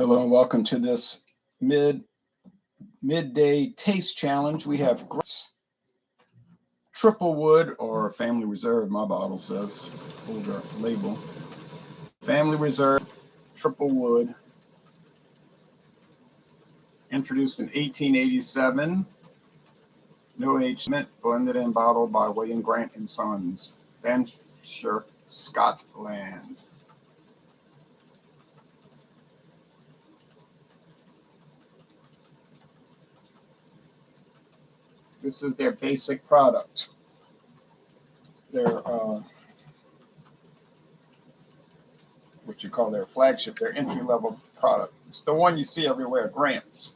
Hello and welcome to this midday taste challenge. We have triple wood or family reserve. My bottle says older label. Family reserve triple wood. Introduced in 1887. No age limit. Blended and bottled by William Grant and Sons, Banffshire, Scotland. This is their basic product. Their what you call their flagship, their entry-level product. It's the one you see everywhere, Grant's.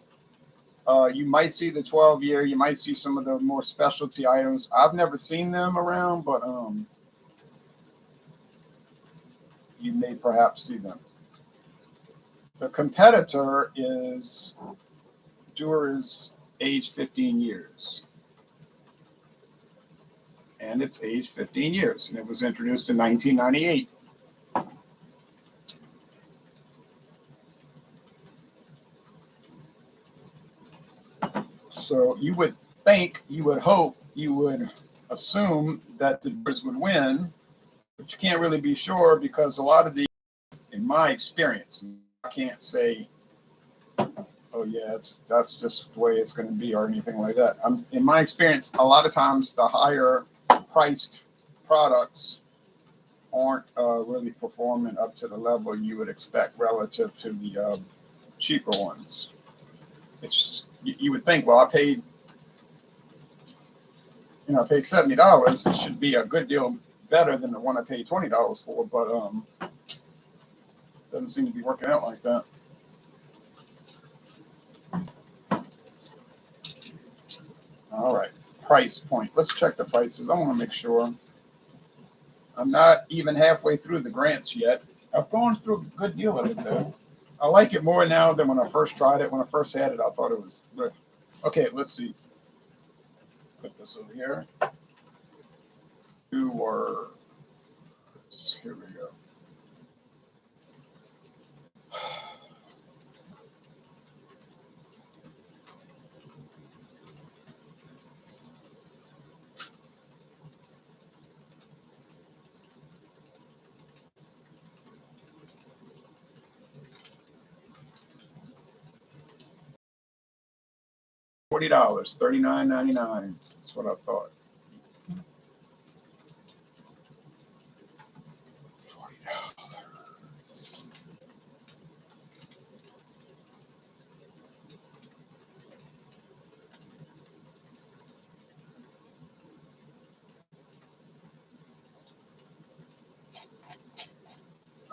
You might see the 12-year, you might see some of the more specialty items. I've never seen them around, but you may perhaps see them. The competitor is Dewar is age 15 years. And it's age 15 years, and it was introduced in 1998. So you would think, you would hope, you would assume that the Dewars would win, but you can't really be sure because a lot of the, in my experience, I can't say, oh yeah, that's just the way it's going to be or anything like that. In my experience, a lot of times the higher priced products aren't really performing up to the level you would expect relative to the cheaper ones. It's you would think, well, I paid $70. It should be a good deal better than the one I paid $20 for, but doesn't seem to be working out like that. All right, price point. Let's check the prices. I want to make sure. I'm not even halfway through the Grants yet. I've gone through a good deal of it though. I like it more now than when I first tried it. When I first had it, I thought it was good. Okay, let's see. Put this over here. Dewar. Here we go. $40, $39.99. That's what I thought. $40.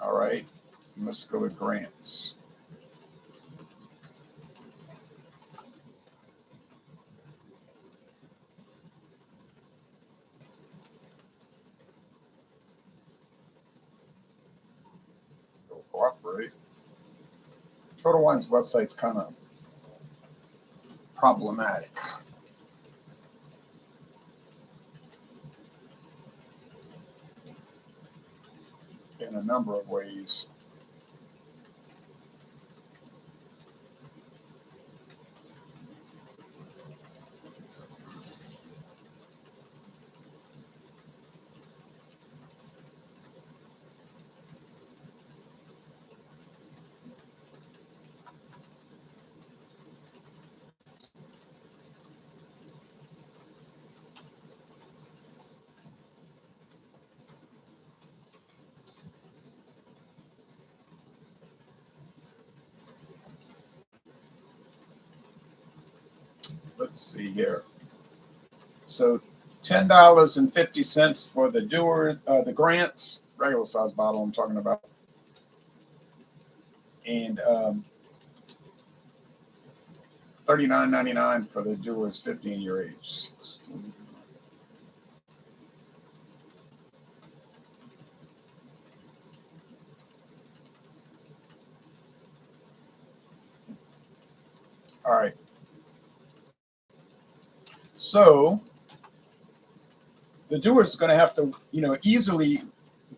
All right, let's go with Grants. Cooperate. Total Wine's website's kind of problematic in a number of ways. Let's see here. So $10.50 for the Dewar, the Grants, regular size bottle I'm talking about. And $39.99 for the Dewar's 15-year age. All right. So the Dewar's going to have to, easily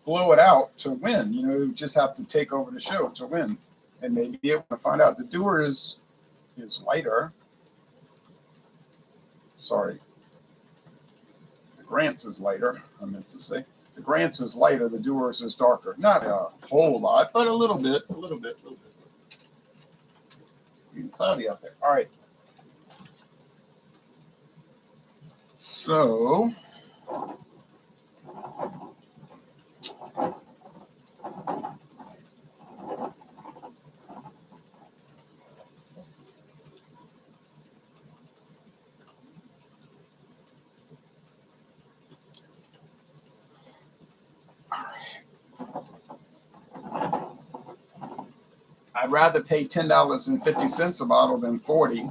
blow it out to win. You just have to take over the show to win. and maybe be able to find out. The Dewar is lighter. Sorry, the Grant's is lighter. I meant to say the Grant's is lighter. The Dewar's is darker. Not a whole lot, but a little bit. A little bit. Getting cloudy out there. All right. So. I'd rather pay $10.50 a bottle than 40.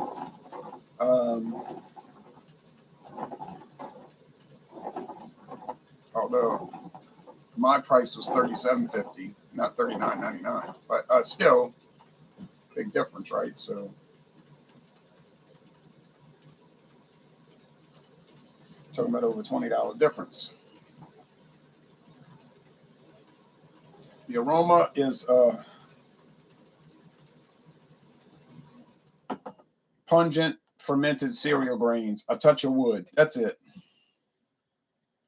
Although my price was $37.50, not $39.99, but still big difference, right? So talking about over $20 difference. The aroma is pungent fermented cereal grains, a touch of wood. That's it.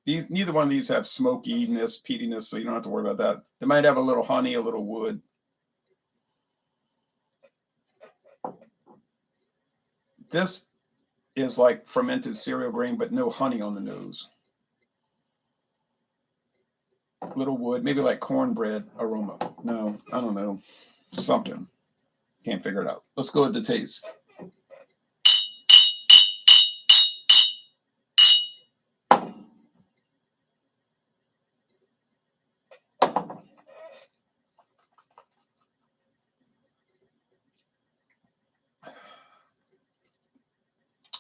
Neither one of these have smokiness, peatiness, so you don't have to worry about that. They might have a little honey, a little wood. This is like fermented cereal grain, but no honey on the nose. Little wood, maybe like cornbread aroma. No, I don't know. Something. Can't figure it out. Let's go with the taste.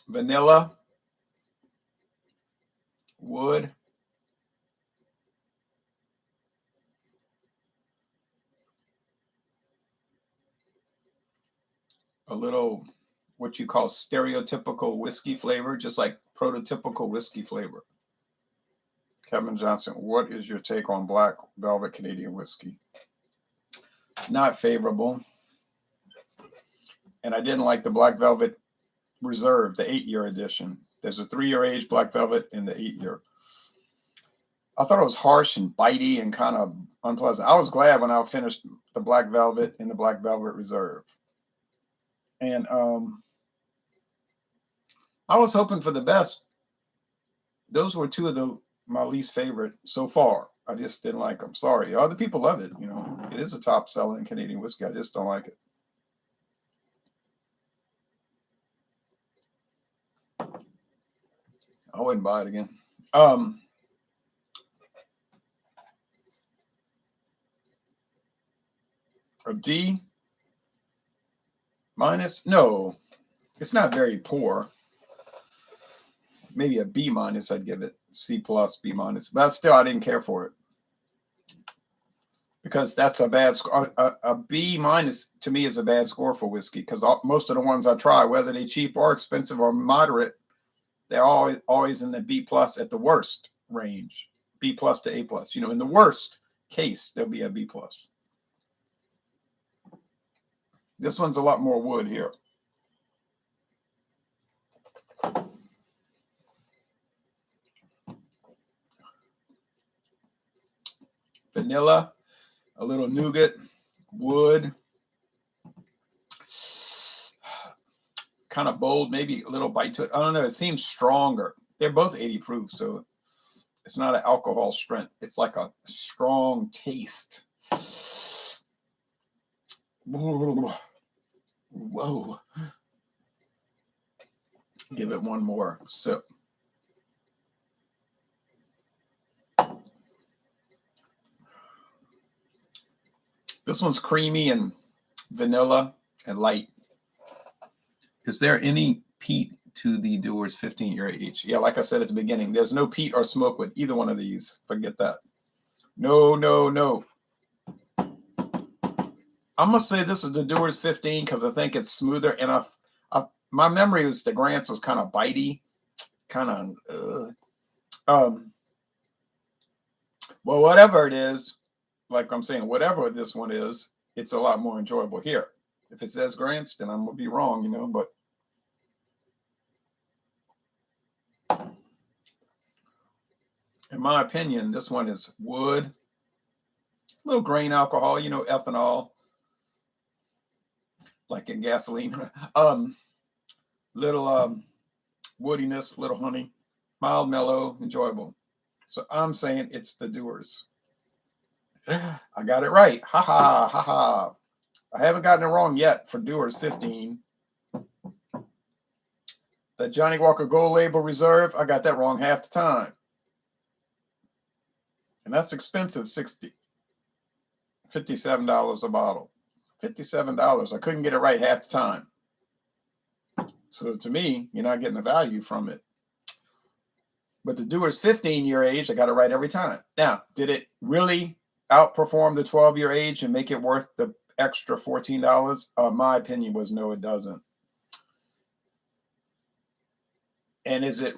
Vanilla, wood, a little what you call stereotypical whiskey flavor, just like prototypical whiskey flavor. Kevin Johnson, what is your take on Black Velvet Canadian whiskey? Not favorable. And I didn't like the Black Velvet Reserve, the 8-year edition. There's a 3-year age Black Velvet and the 8-year. I thought it was harsh and bitey and kind of unpleasant. I was glad when I finished the Black Velvet and the Black Velvet Reserve. And I was hoping for the best. Those were two of my least favorite so far. I just didn't like them. Sorry. Other people love it. You know, it is a top selling Canadian whiskey. I just don't like it. I wouldn't buy it again. A D minus? No, it's not very poor. Maybe a B minus, I'd give it. C plus, B minus. But still, I didn't care for it. Because that's a bad score. A B minus to me is a bad score for whiskey. Because most of the ones I try, whether they're cheap or expensive or moderate, they're always in the B plus at the worst range. B plus to A plus. You know, in the worst case, there'll be a B plus. This one's a lot more wood here. Vanilla, a little nougat, wood, kind of bold, maybe a little bite to it. I don't know. It seems stronger. They're both 80 proof, so it's not an alcohol strength. It's like a strong taste. Whoa. Give it one more sip. This one's creamy and vanilla and light. Is there any peat to the Dewar's 15-year age? Yeah, like I said at the beginning, there's no peat or smoke with either one of these. Forget that. No. I'm going to say this is the Dewar's 15 because I think it's smoother. And my memory is the Grant's was kind of bitey. Kind of, well, whatever it is, like I'm saying, whatever this one is, it's a lot more enjoyable here. If it says Grants, then I'm gonna be wrong, but in my opinion, this one is wood, a little grain alcohol, ethanol, like in gasoline. Little woodiness, little honey, mild, mellow, enjoyable. So I'm saying it's the Dewar's. I got it right. Ha ha, ha ha. I haven't gotten it wrong yet for Dewar's 15. The Johnny Walker Gold Label Reserve, I got that wrong half the time. And that's expensive, $57 a bottle. $57. I couldn't get it right half the time. So to me, you're not getting the value from it. But the Dewar's 15-year age, I got it right every time. Now, did it really outperform the 12-year age and make it worth the extra $14? My opinion was no, it doesn't. And is it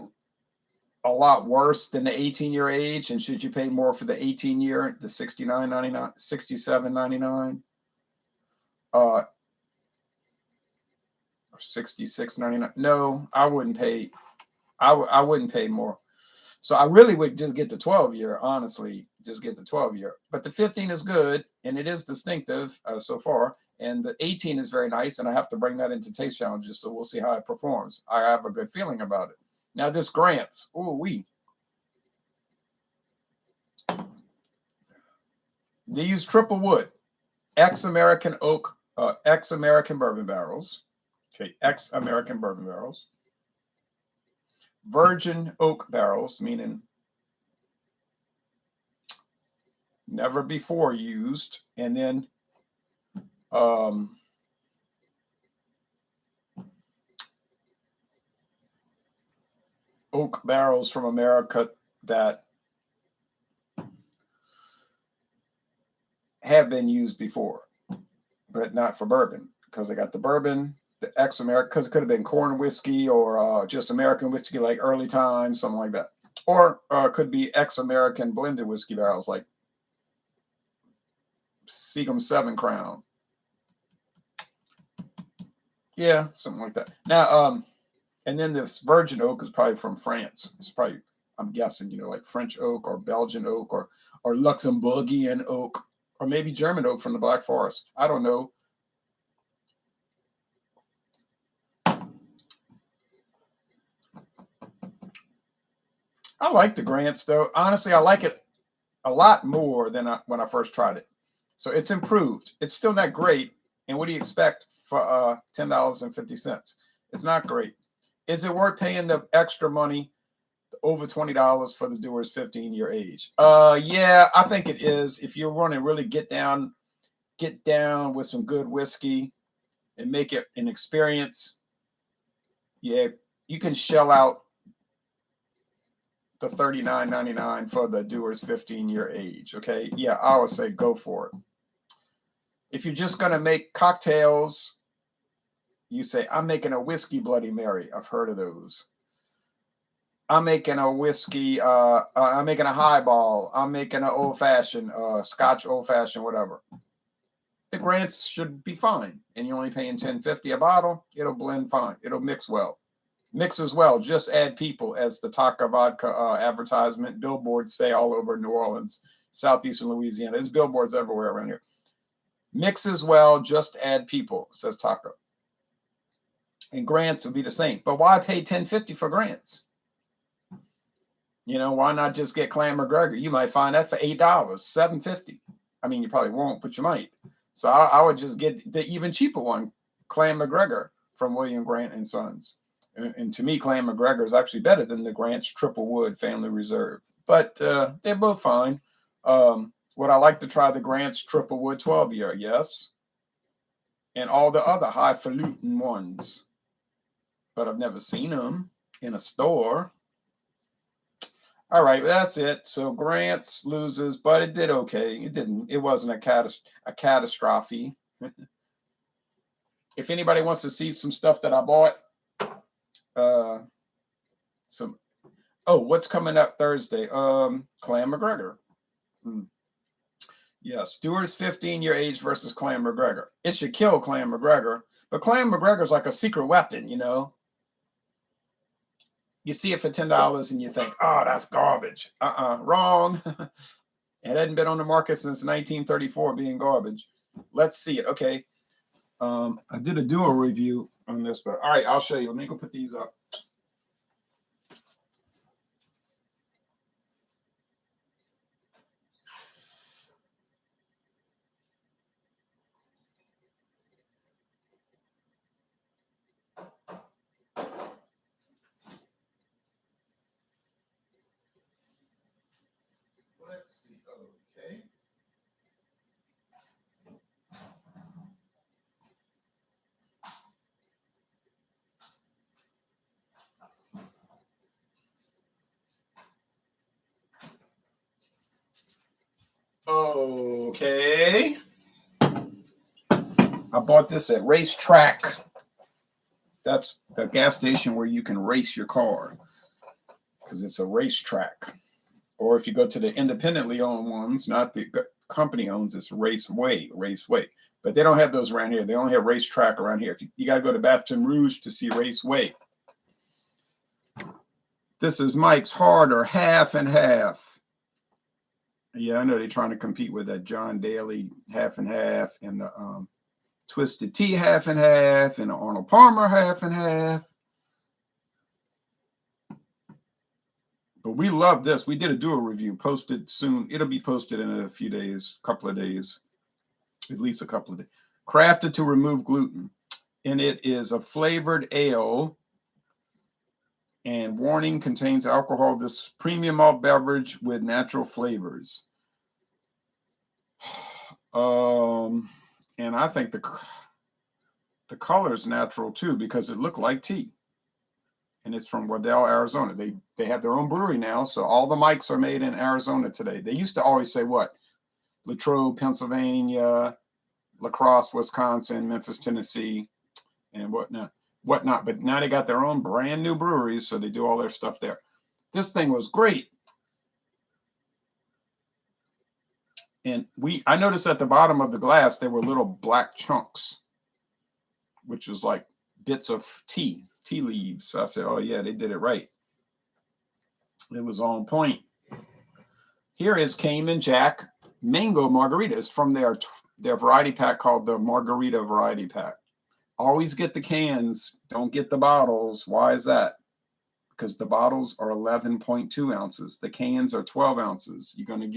a lot worse than the 18-year age? And should you pay more for the 18-year, the $69.99, $67.99, or $66.99? No, I wouldn't pay. I wouldn't pay more. So I really would just get the 12-year, honestly, just get the 12-year. But the 15 is good, and it is distinctive so far. And the 18 is very nice, and I have to bring that into taste challenges, so we'll see how it performs. I have a good feeling about it. Now this Grants, these triple wood, ex-American oak, ex-American bourbon barrels. Okay, ex-American bourbon barrels. Virgin oak barrels, meaning never before used, and then oak barrels from America that have been used before, but not for bourbon, because they got the bourbon, the ex-American, because it could have been corn whiskey or just American whiskey like early times, something like that. Or it could be ex-American blended whiskey barrels like Seagram 7 Crown. Yeah, something like that. Now, and then this virgin oak is probably from France. It's probably, I'm guessing, like French oak or Belgian oak or Luxembourgian oak, or maybe German oak from the Black Forest. I don't know. I like the Grants, though. Honestly, I like it a lot more than when I first tried it. So it's improved. It's still not great. And what do you expect for $10.50? It's not great. Is it worth paying the extra money, over $20 for the Dewar's 15-year age? Yeah, I think it is. If you want to really get down with some good whiskey and make it an experience, yeah, you can shell out the $39.99 for the Dewar's 15-year age. Okay, yeah, I would say go for it. If you're just gonna make cocktails, you say, I'm making a whiskey Bloody Mary. I've heard of those. I'm making a whiskey, I'm making a highball. I'm making an old-fashioned, Scotch old-fashioned, whatever. The Grants should be fine. And you're only paying $10.50 a bottle. It'll blend fine. It'll mix well. Mixes well. Just add people, as the Taka Vodka advertisement billboards say all over New Orleans, southeastern Louisiana. There's billboards everywhere around here. Mixes well, just add people, says Taka. And Grants would be the same. But why pay $10.50 for Grants? Why not just get Clan McGregor? You might find that for $8, $7.50. I mean, you probably won't, but you might. So I would just get the even cheaper one, Clan McGregor from William Grant and Sons. And to me, Clan McGregor is actually better than the Grant's Triple Wood Family Reserve. But they're both fine. Would I like to try the Grant's Triple Wood 12-year? Yes. And all the other highfalutin ones. But I've never seen them in a store. All right, that's it. So Grants loses, but it did okay. It wasn't a catastrophe. If anybody wants to see some stuff that I bought, what's coming up Thursday? Clan McGregor. Yes, Dewar's 15-year age versus Clan McGregor. It should kill Clan McGregor, but Clan McGregor's like a secret weapon, you know. You see it for $10 and you think, oh, that's garbage. Wrong. It hadn't been on the market since 1934 being garbage. Let's see it. Okay. I did a Dewar review on this, but all right, I'll show you. Let me go put these up. Let's see. Okay. Okay. I bought this at Racetrack. That's the gas station where you can race your car because it's a racetrack. Or if you go to the independently owned ones, not the company owns, it's Raceway. But they don't have those around here. They only have Racetrack around here. You got to go to Baton Rouge to see Raceway. This is Mike's Harder, half and half. Yeah, I know they're trying to compete with that John Daly half and half, and the Twisted Tea half and half, and the Arnold Palmer half and half. But we love this. We did a Dewar review, posted soon. It'll be posted in a few days, couple of days, at least a couple of days. Crafted to remove gluten. And it is a flavored ale. And warning, contains alcohol. This premium malt beverage with natural flavors. And I think the color is natural too because it looked like tea. And it's from Waddell, Arizona. They have their own brewery now, so all the mics are made in Arizona today. They used to always say what? Latrobe, Pennsylvania, La Crosse, Wisconsin, Memphis, Tennessee, and whatnot. But now they got their own brand new breweries, so they do all their stuff there. This thing was great. And I noticed at the bottom of the glass, there were little black chunks, which was like bits of tea leaves. So I said, oh yeah, they did it right. It was on point. Here is Cayman Jack Mango Margaritas from their variety pack called the Margarita Variety Pack. Always get the cans, don't get the bottles. Why is that? Because the bottles are 11.2 ounces. The cans are 12 ounces. You're going to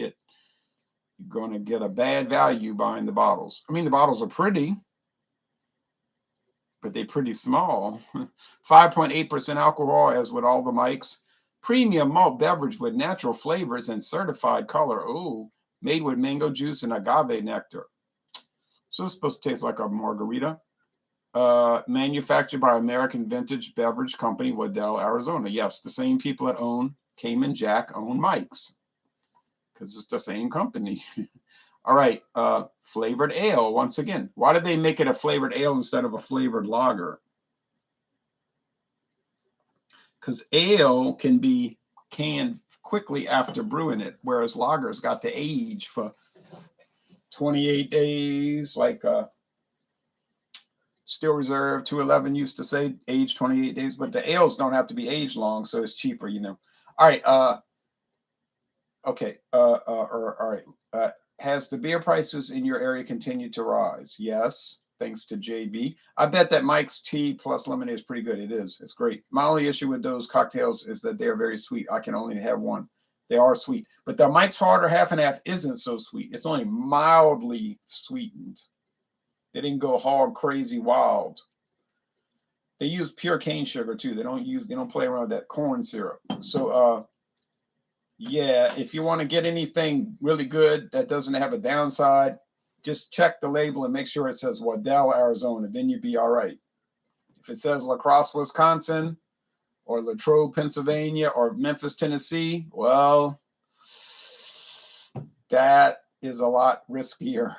get a bad value buying the bottles. I mean, the bottles are pretty, but they're pretty small. 5.8% alcohol, as with all the mics. Premium malt beverage with natural flavors and certified color. Oh, made with mango juice and agave nectar. So it's supposed to taste like a margarita. Manufactured by American Vintage Beverage Company, Waddell, Arizona. Yes, the same people that own Cayman Jack own mics because it's the same company. All right, flavored ale, once again. Why did they make it a flavored ale instead of a flavored lager? Because ale can be canned quickly after brewing it, whereas lagers got to age for 28 days, like Still Reserve 211 used to say, age 28 days, but the ales don't have to be aged long, so it's cheaper, you know. All right, okay, all right. Has the beer prices in your area continued to rise? Yes, thanks to JB. I bet that Mike's tea plus lemonade is pretty good. It is. It's great. My only issue with those cocktails is that they're very sweet. I can only have one. They are sweet. But the Mike's Harder half and half isn't so sweet. It's only mildly sweetened. They didn't go hog crazy wild. They use pure cane sugar too. They don't play around with that corn syrup. So yeah, if you want to get anything really good that doesn't have a downside, just check the label and make sure it says Waddell, Arizona. Then you'd be all right. If it says La Crosse, Wisconsin, or Latrobe, Pennsylvania, or Memphis, Tennessee, well, that is a lot riskier.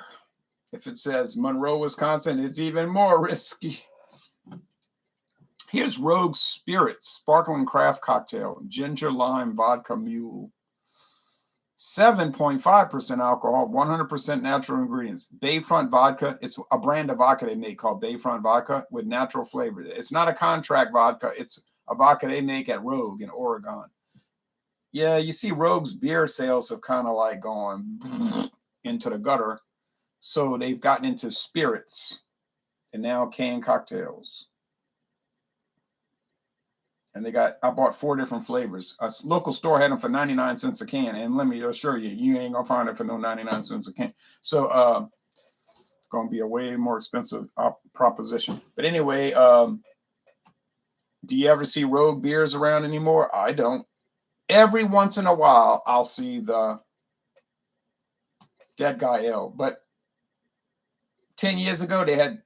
If it says Monroe, Wisconsin, it's even more risky. Here's Rogue Spirit, sparkling craft cocktail, ginger lime vodka mule. 7.5% alcohol, 100% natural ingredients. Bayfront vodka, it's a brand of vodka they make called Bayfront vodka with natural flavor. It's not a contract vodka, it's a vodka they make at Rogue in Oregon. Yeah, you see Rogue's beer sales have kind of like gone into the gutter. So they've gotten into spirits and now canned cocktails. And I bought 4 different flavors. A local store had them for 99 cents a can. And let me assure you, you ain't going to find it for no 99 cents a can. So, going to be a way more expensive proposition. But anyway, do you ever see Rogue beers around anymore? I don't. Every once in a while, I'll see the Dead Guy Ale. But 10 years ago, they had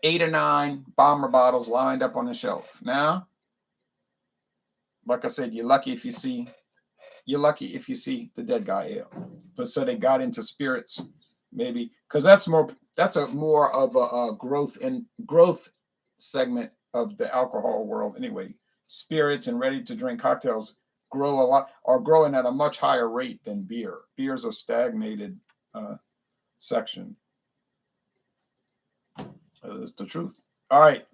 8 or 9 bomber bottles lined up on the shelf. Now, like I said, you're lucky if you see the Dead Guy Ale. But so they got into spirits, maybe, because that's a more of a growth segment of the alcohol world anyway. Spirits and ready to drink cocktails are growing at a much higher rate than beer. Beer's a stagnated section. That's the truth. All right.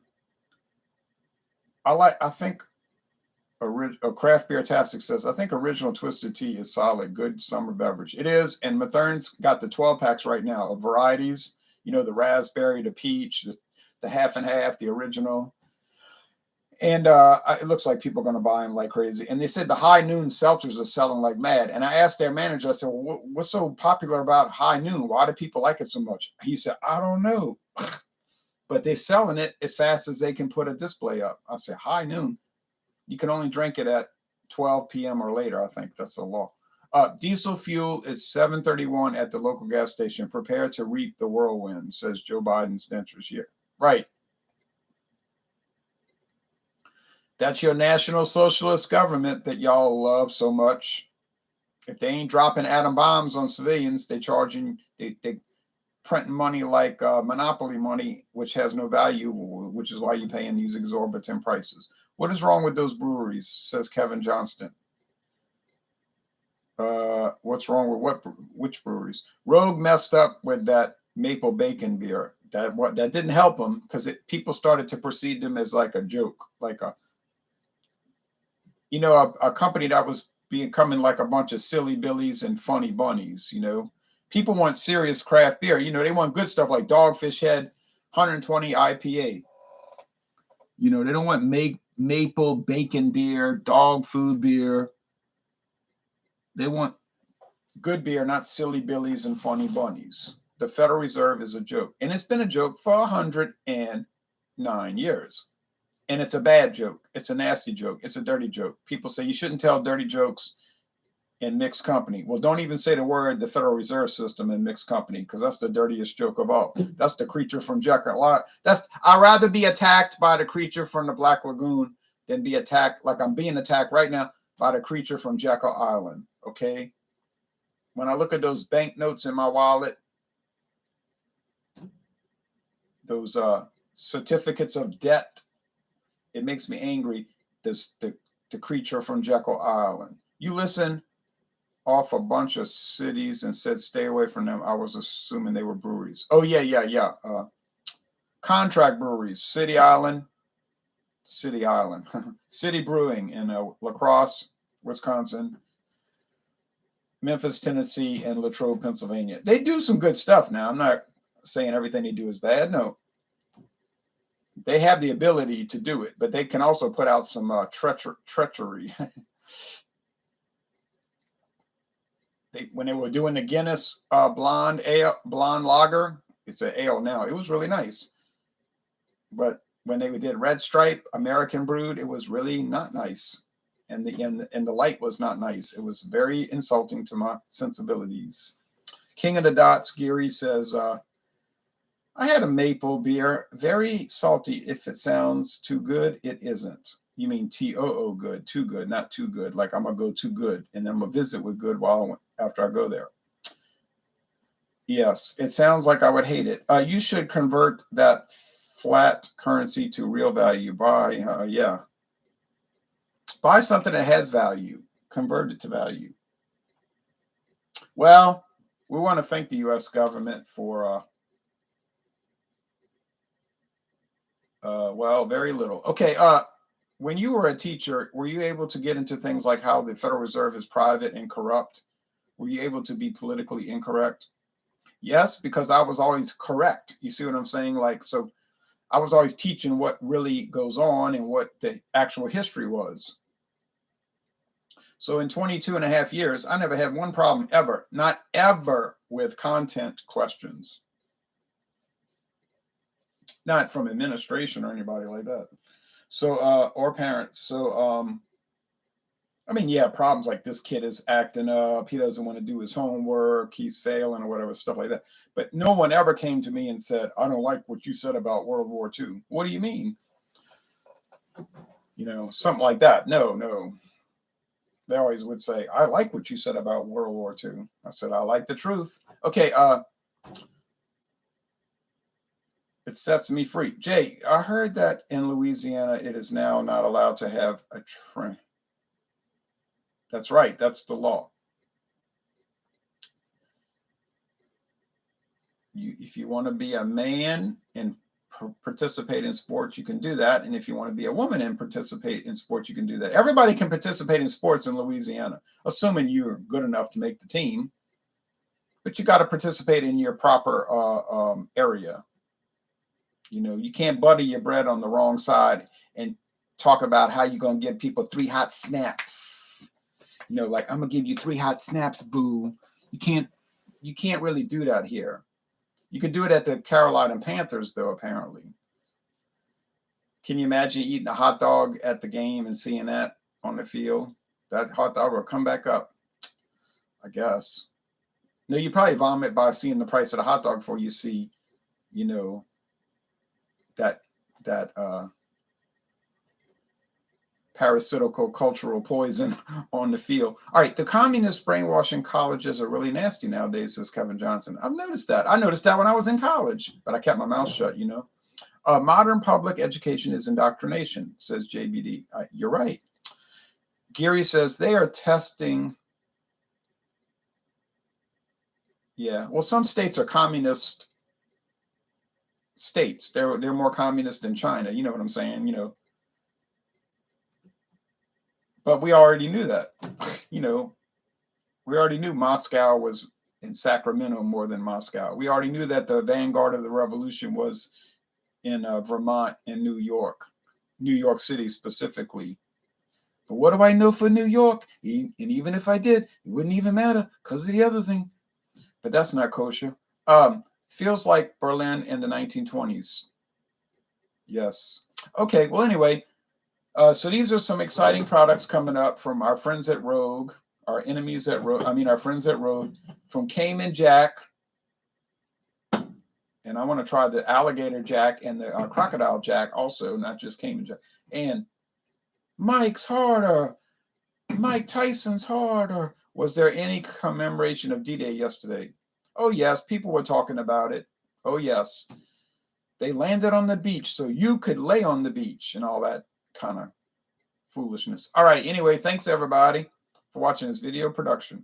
I think a craft beer tastic says, I think original Twisted Tea is solid, good summer beverage. It is, and Mathern's got the 12 packs right now of varieties. You know, the raspberry, the peach, the half and half, the original. And it looks like people are going to buy them like crazy. And they said the High Noon seltzers are selling like mad. And I asked their manager, I said, well, what's so popular about High Noon? Why do people like it so much? He said, I don't know. But they're selling it as fast as they can put a display up. I said, High Noon. You can only drink it at 12 p.m. or later. I think that's the law. Diesel fuel is $7.31 at the local gas station. Prepare to reap the whirlwind, says Joe Biden's dentures here. Right. That's your National Socialist government that y'all love so much. If they ain't dropping atom bombs on civilians, they printing money like monopoly money, which has no value, which is why you're paying these exorbitant prices. What is wrong with those breweries, says Kevin Johnston. What's wrong with which breweries? Rogue messed up with that maple bacon beer. That didn't help them because people started to perceive them as like a joke, like a company that was becoming like a bunch of silly billies and funny bunnies. People want serious craft beer. They want good stuff like Dogfish Head 120 IPA. They don't want maple bacon beer, dog food beer. They want good beer, not silly billies and funny bunnies. The Federal Reserve is a joke. And it's been a joke for 109 years. And it's a bad joke. It's a nasty joke. It's a dirty joke. People say you shouldn't tell dirty jokes in mixed company. Well, don't even say the word the Federal Reserve System in mixed company, because that's the dirtiest joke of all. That's the creature from Jekyll. I'd rather be attacked by the creature from the Black Lagoon than be attacked like I'm being attacked right now by the creature from Jekyll Island. Okay? When I look at those banknotes in my wallet, those certificates of debt, it makes me angry. The creature from Jekyll Island. You listen off a bunch of cities and said stay away from them. I was assuming they were breweries. Oh yeah. Contract breweries. City Island, City Brewing in La Crosse, Wisconsin, Memphis, Tennessee, and Latrobe, Pennsylvania. They do some good stuff. Now, I'm not saying everything they do is bad. No. They have the ability to do it, but they can also put out some treachery. When they were doing the Guinness blonde lager, it's an ale now. It was really nice. But when they did Red Stripe, American brewed, it was really not nice. And the light was not nice. It was very insulting to my sensibilities. King of the Dots, Geary says, I had a maple beer, very salty. If it sounds too good, it isn't. You mean TOO good, too good, not too good. Like I'm going to go too good, and then I'm going to visit with good after I go there. Yes, it sounds like I would hate it. You should convert that flat currency to real value. Buy something that has value. Convert it to value. Well, we want to thank the U.S. government for, well, very little. Okay. When you were a teacher, were you able to get into things like how the Federal Reserve is private and corrupt? Were you able to be politically incorrect? Yes, because I was always correct. You see what I'm saying? Like, so I was always teaching what really goes on and what the actual history was. So in 22 and a half years, I never had one problem ever, not ever, with content questions. Not from administration or anybody like that. So, or parents. So, I mean, yeah, problems like this kid is acting up. He doesn't want to do his homework. He's failing or whatever, stuff like that. But no one ever came to me and said, I don't like what you said about World War II. What do you mean? You know, something like that. No. They always would say, I like what you said about World War II. I said, I like the truth. Okay, it sets me free. Jay, I heard that in Louisiana, it is now not allowed to have a train. That's right. That's the law. If you want to be a man and participate in sports, you can do that. And if you want to be a woman and participate in sports, you can do that. Everybody can participate in sports in Louisiana, assuming you're good enough to make the team. But you got to participate in your proper area. You know, you can't butter your bread on the wrong side and talk about how you're going to give people 3 hot snaps. You know, like, I'm going to give you 3 hot snaps, boo. You can't really do that here. You can do it at the Carolina Panthers, though, apparently. Can you imagine eating a hot dog at the game and seeing that on the field? That hot dog will come back up, I guess. No, you probably vomit by seeing the price of the hot dog before you see, you know, that parasitical cultural poison on the field. All right, the communist brainwashing colleges are really nasty nowadays, says Kevin Johnson. I've noticed that. I noticed that when I was in college, but I kept my mouth shut, you know. Modern public education is indoctrination, says JBD. You're right. Geary says they are testing. Yeah, well, some states are communist states. They're more communist than China. You know what I'm saying? You know. But we already knew that. You know, we already knew Moscow was in Sacramento more than Moscow. We already knew that the vanguard of the revolution was in Vermont and New York City specifically. But what do I know for New York? And even if I did, it wouldn't even matter because of the other thing. But that's not kosher. Feels like Berlin in the 1920s. Yes. Okay. Well, anyway, so these are some exciting products coming up from our friends at Rogue, our enemies at Rogue. I mean, our friends at Rogue, from Cayman Jack. And I want to try the alligator Jack and the crocodile Jack also, not just Cayman Jack. And Mike's harder. Mike Tyson's harder. Was there any commemoration of D-Day yesterday? Oh, yes. People were talking about it. Oh, yes. They landed on the beach so you could lay on the beach and all that kind of foolishness. All right. Anyway, thanks, everybody, for watching this video production.